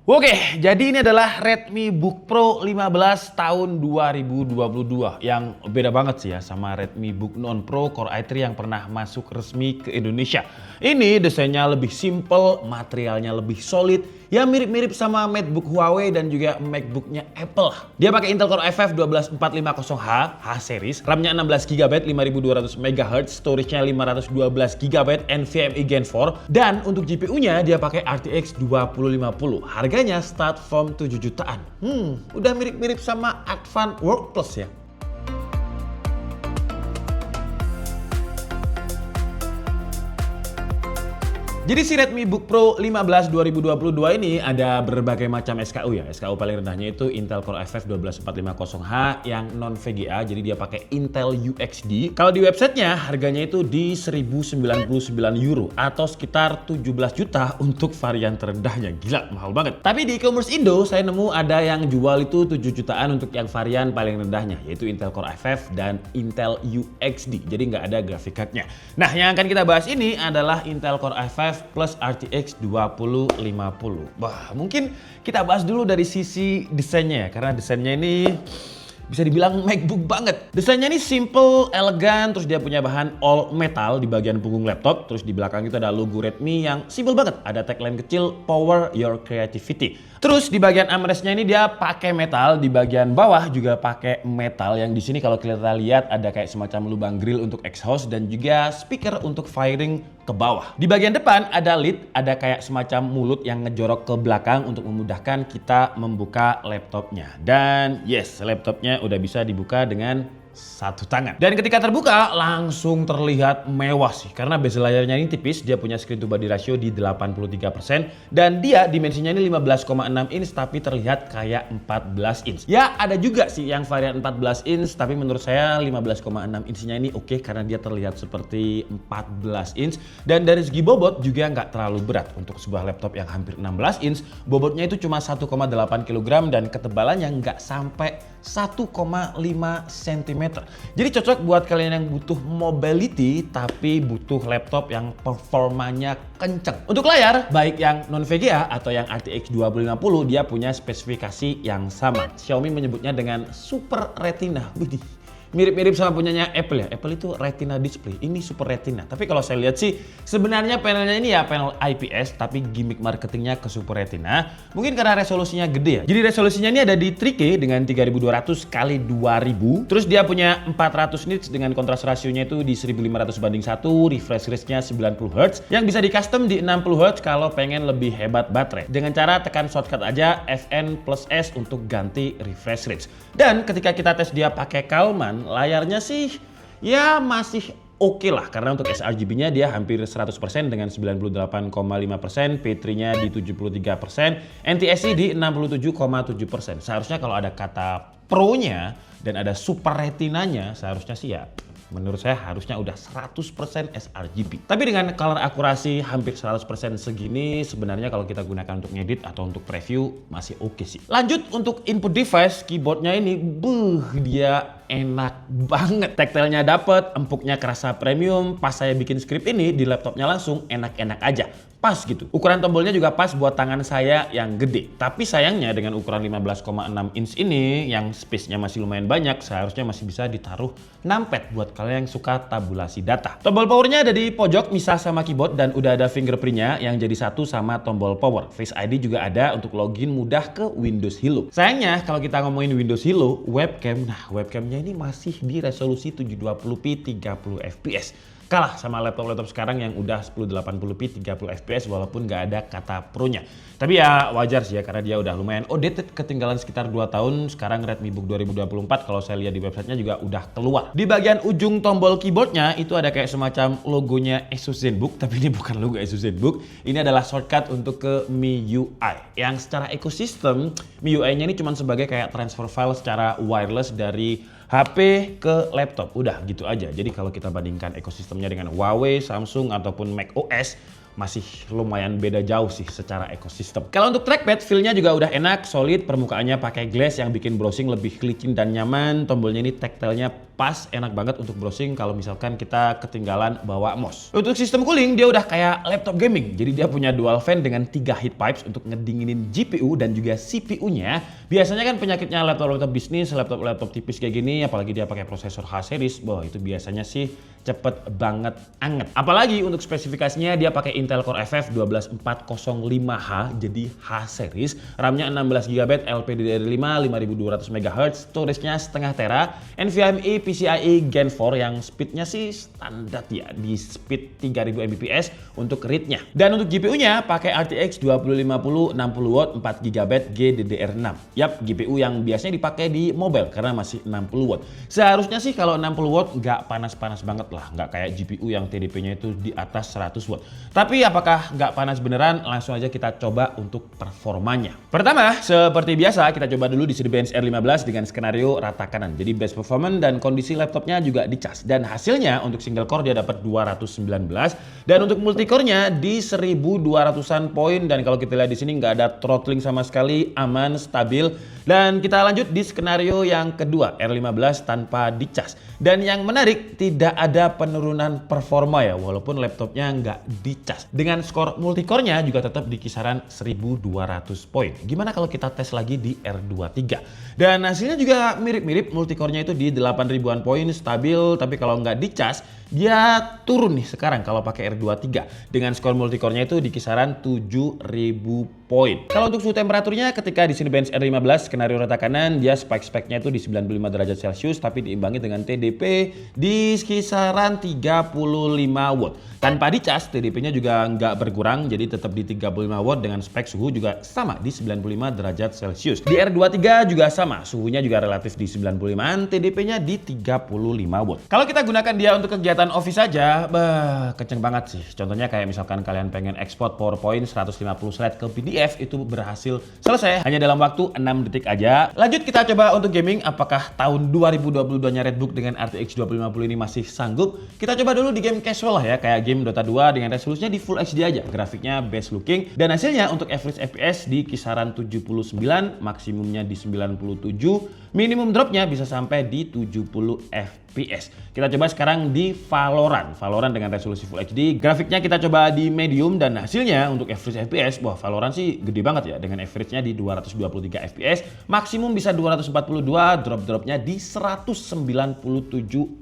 Oke, jadi ini adalah Redmi Book Pro 15 tahun 2022 yang beda banget sih ya sama Redmi Book Non Pro Core i3 yang pernah masuk resmi ke Indonesia. Ini desainnya lebih simple, materialnya lebih solid, ya mirip-mirip sama MacBook Huawei dan juga MacBooknya Apple. Dia pakai Intel Core i5 12450H H-series, RAM-nya 16GB 5200 MHz, storage-nya 512GB, NVMe Gen 4, dan untuk GPU-nya dia pakai RTX 2050. Harganya start from 7 jutaan. Udah mirip-mirip sama Advan Work Plus ya. Jadi si Redmi Book Pro 15 2022 ini ada berbagai macam SKU ya. SKU paling rendahnya itu Intel Core i5 12450H yang non VGA, jadi dia pakai Intel UXD. Kalau di websitenya harganya itu di 1099 euro atau sekitar 17 juta untuk varian terendahnya. Gila, mahal banget. Tapi di e-commerce Indo saya nemu ada yang jual itu 7 jutaan untuk yang varian paling rendahnya, yaitu Intel Core i5 dan Intel UXD. Jadi nggak ada graphic card-nya. Nah, yang akan kita bahas ini adalah Intel Core i5 plus RTX 2050. Wah, mungkin kita bahas dulu dari sisi desainnya ya, karena desainnya ini bisa dibilang MacBook banget. Desainnya ini simple, elegan, terus dia punya bahan all metal di bagian punggung laptop, terus di belakang itu ada logo Redmi yang simple banget. Ada tagline kecil, Power Your Creativity. Terus di bagian armrestnya ini dia pakai metal, di bagian bawah juga pakai metal yang di sini kalau kita lihat ada kayak semacam lubang grill untuk exhaust dan juga speaker untuk firing ke bawah. Di bagian depan ada lid, ada kayak semacam mulut yang ngejorok ke belakang untuk memudahkan kita membuka laptopnya. Dan yes, laptopnya udah bisa dibuka dengan satu tangan. Dan ketika terbuka langsung terlihat mewah sih, karena bezel layarnya ini tipis, dia punya screen to body ratio di 83% dan dia dimensinya ini 15,6 inch tapi terlihat kayak 14 inch. Ya ada juga sih yang varian 14 inch tapi menurut saya 15,6 inchnya ini oke karena dia terlihat seperti 14 inch dan dari segi bobot juga nggak terlalu berat. Untuk sebuah laptop yang hampir 16 inch bobotnya itu cuma 1,8 kg dan ketebalannya nggak sampai 1,5 cm. Jadi cocok buat kalian yang butuh mobility tapi butuh laptop yang performanya kenceng. Untuk layar, baik yang non VGA atau yang RTX 2050 dia punya spesifikasi yang sama. Xiaomi menyebutnya dengan Super Retina. Widih. Mirip-mirip sama punyanya Apple ya. Apple itu Retina display, ini Super Retina. Tapi kalau saya lihat sih sebenarnya panelnya ini ya panel IPS tapi gimmick marketingnya ke Super Retina. Mungkin karena resolusinya gede ya. Jadi resolusinya ini ada di 3K dengan 3200 x 2000. Terus dia punya 400 nits dengan kontras rasionya itu di 1500:1, refresh rate-nya 90 Hz yang bisa di custom di 60 Hz kalau pengen lebih hebat baterai. Dengan cara tekan shortcut aja Fn+S untuk ganti refresh rate. Dan ketika kita tes dia pakai Kalman, layarnya sih ya masih oke lah karena untuk sRGB-nya dia hampir 100% dengan 98,5%, P3-nya di 73%, NTSC di 67,7%. Seharusnya kalau ada kata Pro-nya dan ada Super Retina-nya seharusnya sih ya menurut saya harusnya udah 100% sRGB. Tapi dengan color akurasi hampir 100% segini sebenarnya kalau kita gunakan untuk ngedit atau untuk preview masih oke sih. Lanjut untuk input device, keyboardnya ini dia enak banget. Tactile-nya dapet, empuknya kerasa premium. Pas saya bikin script ini di laptopnya langsung enak-enak aja. Pas gitu. Ukuran tombolnya juga pas buat tangan saya yang gede. Tapi sayangnya dengan ukuran 15,6 inch ini yang space-nya masih lumayan banyak, seharusnya masih bisa ditaruh numpad buat kalian yang suka tabulasi data. Tombol powernya ada di pojok misah sama keyboard dan udah ada fingerprint-nya yang jadi satu sama tombol power. Face ID juga ada untuk login mudah ke Windows Hello. Sayangnya kalau kita ngomongin Windows Hello, webcamnya ini masih di resolusi 720p 30 fps. Kalah sama laptop-laptop sekarang yang udah 1080p 30 fps walaupun nggak ada kata Pro-nya. Tapi ya wajar sih ya karena dia udah lumayan outdated, ketinggalan sekitar 2 tahun. Sekarang Redmi Book 2024 kalau saya lihat di websitenya juga udah keluar. Di bagian ujung tombol keyboardnya itu ada kayak semacam logonya Asus ZenBook, tapi ini bukan logo Asus ZenBook. Ini adalah shortcut untuk ke MIUI yang secara ekosistem MIUI-nya ini cuma sebagai kayak transfer file secara wireless dari HP ke laptop, udah gitu aja. Jadi kalau kita bandingkan ekosistemnya dengan Huawei, Samsung ataupun macOS, masih lumayan beda jauh sih secara ekosistem. Kalau untuk trackpad, feel-nya juga udah enak, solid, permukaannya pakai glass yang bikin browsing lebih licin dan nyaman. Tombolnya ini tactile-nya pas, enak banget untuk browsing kalau misalkan kita ketinggalan bawa mouse. Untuk sistem cooling, dia udah kayak laptop gaming. Jadi dia punya dual fan dengan 3 heat pipes untuk ngedinginin GPU dan juga CPU-nya. Biasanya kan penyakitnya laptop-laptop bisnis, laptop-laptop tipis kayak gini, apalagi dia pakai prosesor H-series, wah itu biasanya sih cepet banget anget. Apalagi untuk spesifikasinya dia pakai Intel Core FF 12405H, jadi H-series. RAM-nya 16GB, LPDDR5 5200 MHz, storage-nya setengah tera, NVMe PCIe Gen 4 yang speed-nya sih standar ya, di speed 3000 Mbps untuk read-nya. Dan untuk GPU-nya pakai RTX 2050 60W 4GB GDDR6. Yap, GPU yang biasanya dipakai di mobile karena masih 60W. Seharusnya sih kalau 60W nggak panas-panas banget lah, nggak kayak GPU yang TDP-nya itu di atas 100W. Tapi apakah nggak panas beneran? Langsung aja kita coba untuk performanya. Pertama, seperti biasa kita coba dulu di Cinebench R15 dengan skenario rata kanan. Jadi best performance dan kondisi laptopnya juga dicas. Dan hasilnya untuk single core dia dapat 219 dan untuk multicore-nya di 1200-an poin, dan kalau kita lihat di sini nggak ada throttling sama sekali, aman, stabil. Dan kita lanjut di skenario yang kedua, R15 tanpa dicas. Dan yang menarik, tidak ada penurunan performa ya, walaupun laptopnya nggak dicas. Dengan skor multicore-nya juga tetap di kisaran 1200 poin. Gimana kalau kita tes lagi di R23? Dan hasilnya juga mirip-mirip, multicore-nya itu di 8000-an poin, stabil, tapi kalau nggak dicas, dia turun nih sekarang kalau pakai R23. Dengan skor multicore-nya itu di kisaran 7000 poin. Kalau untuk suhu temperaturnya ketika di Cinebench R15 skenario rata kanan, dia spek-speknya itu di 95 derajat Celcius tapi diimbangi dengan TDP di kisaran 35W. Tanpa dicas, TDP-nya juga nggak berkurang, jadi tetap di 35W dengan spek suhu juga sama di 95 derajat Celcius. Di R23 juga sama, suhunya juga relatif di 95an, TDP-nya di 35W. Kalau kita gunakan dia untuk kegiatan office saja, kenceng banget sih. Contohnya kayak misalkan kalian pengen ekspor PowerPoint 150 slide ke PDF, itu berhasil selesai hanya dalam waktu 6 detik aja. Lanjut kita coba untuk gaming, apakah tahun 2022-nya Redbook dengan RTX 2050 ini masih sanggup? Kita coba dulu di game casual lah ya, kayak game Dota 2 dengan resolusinya di Full HD aja, grafiknya best looking, dan hasilnya untuk average FPS di kisaran 79, maksimumnya di 97, minimum dropnya bisa sampai di 70 FPS. Kita coba sekarang di Valorant dengan resolusi Full HD, grafiknya kita coba di medium, dan hasilnya untuk average FPS, wah Valorant sih gede banget ya, dengan average-nya di 223 FPS, maksimum bisa 242, drop-dropnya di 197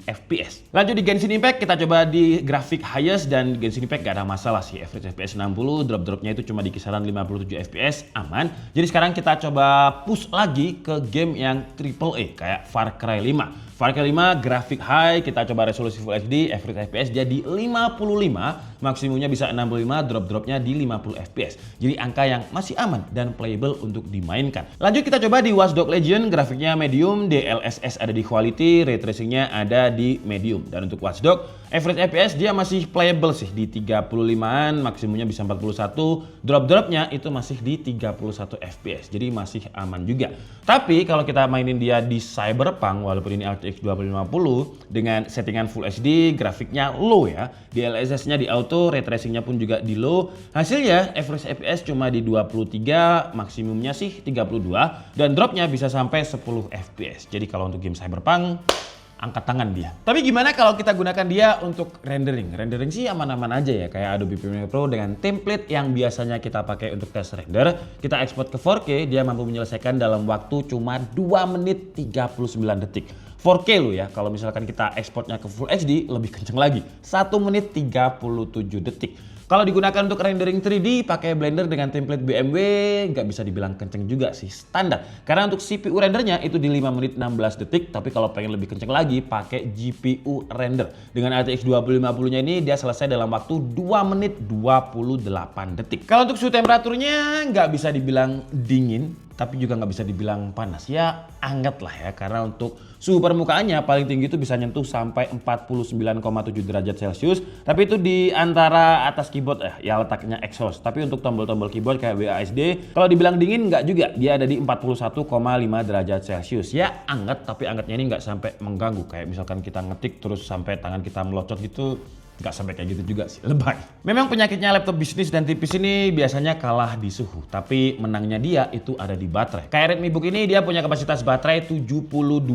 FPS. Lanjut di Genshin Impact, kita coba di grafik highest, dan Genshin Impact gak ada masalah sih, average FPS 60, drop-dropnya itu cuma di kisaran 57 FPS, aman. Jadi sekarang kita coba push lagi ke game yang AAA kayak Far Cry 5. Far Cry 5 grafik high, kita coba resolusi Full HD, average FPS jadi 55, maksimumnya bisa 65, drop-dropnya di 50 FPS. Jadi angka yang masih aman dan playable untuk dimainkan. Lanjut kita coba di Watch Dogs Legion, grafiknya medium, DLSS ada di quality, ray tracingnya ada di medium. Dan untuk Watch Dogs, average FPS dia masih playable sih di 35an, maksimumnya bisa 41, drop-dropnya itu masih di 31 FPS. Jadi masih aman juga. Tapi kalau kita mainin dia di Cyberpunk, walaupun ini RTX 2050 dengan settingan Full HD, grafiknya low ya, DLSS-nya di auto, ray tracing-nya pun juga di low. Hasilnya average FPS cuma di 23, maksimumnya sih 32, dan dropnya bisa sampai 10 FPS. Jadi kalau untuk game Cyberpunk, angkat tangan dia. Tapi gimana kalau kita gunakan dia untuk rendering? Rendering sih aman-aman aja ya, kayak Adobe Premiere Pro dengan template yang biasanya kita pakai untuk tes render. Kita ekspor ke 4K, dia mampu menyelesaikan dalam waktu cuma 2 menit 39 detik. 4K lo ya, kalau misalkan kita ekspornya ke Full HD lebih kenceng lagi, 1 menit 37 detik. Kalau digunakan untuk rendering 3D pakai Blender dengan template BMW, nggak bisa dibilang kenceng juga sih, standar. Karena untuk CPU rendernya itu di 5 menit 16 detik, tapi kalau pengen lebih kenceng lagi pakai GPU render. Dengan RTX 2050-nya ini dia selesai dalam waktu 2 menit 28 detik. Kalau untuk suhu temperaturnya nggak bisa dibilang dingin, tapi juga nggak bisa dibilang panas, ya anget lah ya, karena untuk suhu permukaannya paling tinggi itu bisa nyentuh sampai 49,7 derajat Celcius, tapi itu di antara atas keyboard ya letaknya exhaust. Tapi untuk tombol-tombol keyboard kayak WASD, kalau dibilang dingin nggak juga, dia ada di 41,5 derajat Celcius. Ya anget, tapi angetnya ini nggak sampai mengganggu, kayak misalkan kita ngetik terus sampai tangan kita melocot gitu, Nggak sampai kayak gitu juga sih, lebay. Memang penyakitnya laptop bisnis dan tipis ini biasanya kalah di suhu, tapi menangnya dia itu ada di baterai. Kayak Redmi Book ini dia punya kapasitas baterai 72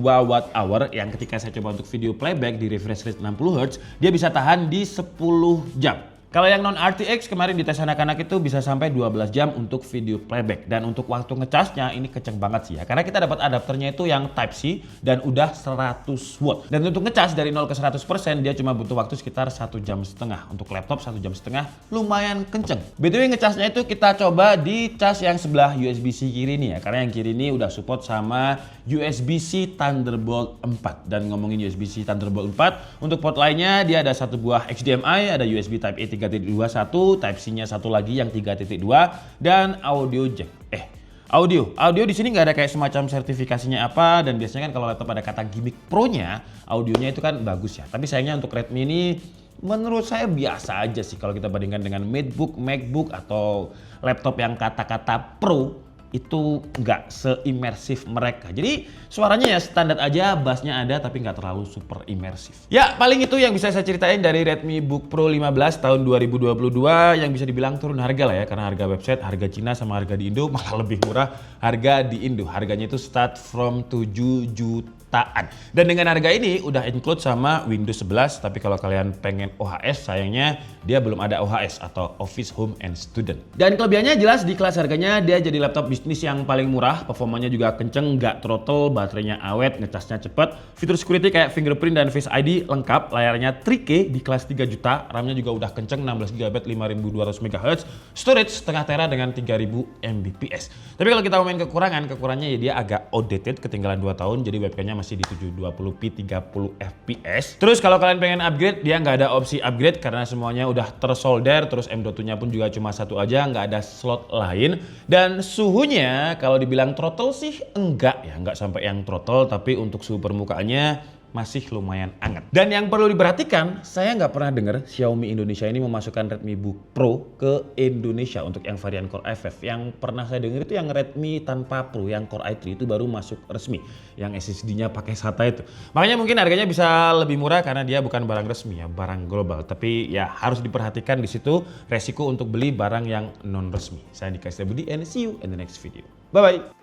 watt hour yang ketika saya coba untuk video playback di refresh rate 60 Hz, dia bisa tahan di 10 jam. Kalau yang non RTX kemarin di tes anak-anak itu bisa sampai 12 jam untuk video playback. Dan untuk waktu ngecasnya ini kenceng banget sih ya. Karena kita dapat adapternya itu yang Type C dan udah 100 watt. Dan untuk ngecas dari 0 ke 100% dia cuma butuh waktu sekitar 1,5 jam. Untuk laptop 1,5 jam lumayan kenceng. BTW ngecasnya itu kita coba di cas yang sebelah USB-C kiri nih ya. Karena yang kiri ini udah support sama USB-C Thunderbolt 4. Dan ngomongin USB-C Thunderbolt 4, untuk port lainnya dia ada satu buah HDMI, ada USB Type A 3.2, Type C-nya satu lagi yang 3.2 dan audio jack. Audio di sini nggak ada kayak semacam sertifikasinya apa, dan biasanya kan kalau laptop ada kata gimmick Pro-nya, audionya itu kan bagus ya. Tapi sayangnya untuk Redmi ini menurut saya biasa aja sih kalau kita bandingkan dengan MacBook atau laptop yang kata-kata Pro itu nggak se-imersif mereka. Jadi suaranya ya standar aja, bassnya ada tapi nggak terlalu super imersif. Ya paling itu yang bisa saya ceritain dari Redmi Book Pro 15 tahun 2022 yang bisa dibilang turun harga lah ya, karena harga website, harga Cina sama harga di Indo malah lebih murah harga di Indo. Harganya itu start from 7 jutaan. Dan dengan harga ini udah include sama Windows 11, tapi kalau kalian pengen OHS sayangnya dia belum ada OHS atau Office Home and Student. Dan kelebihannya jelas di kelas harganya dia jadi laptop bisnis yang paling murah, performanya juga kenceng, nggak throttle, baterainya awet, ngecasnya cepet, fitur security kayak fingerprint dan Face ID lengkap, layarnya 3K di kelas 3 juta, RAM-nya juga udah kenceng 16GB 5200 MHz, storage setengah tera dengan 3000 Mbps. Tapi kalau kita ngomongin kekurangannya ya dia agak outdated, ketinggalan 2 tahun, jadi webcamnya masih di 720p 30 fps. Terus kalau kalian pengen upgrade, dia nggak ada opsi upgrade karena semuanya udah tersolder, terus M.2-nya pun juga cuma satu aja, nggak ada slot lain. Dan suhunya kalau dibilang throttle sih enggak ya, nggak sampai yang throttle, tapi untuk suhu permukaannya masih lumayan hangat. Dan yang perlu diperhatikan, saya nggak pernah dengar Xiaomi Indonesia ini memasukkan Redmi Book Pro ke Indonesia untuk yang varian Core i5. Yang pernah saya dengar itu yang Redmi tanpa Pro, yang Core i3 itu baru masuk resmi. Yang SSD-nya pakai SATA itu. Makanya mungkin harganya bisa lebih murah karena dia bukan barang resmi ya, barang global. Tapi ya harus diperhatikan di situ resiko untuk beli barang yang non resmi. Saya Dika Setiabudi and see you in the next video. Bye bye.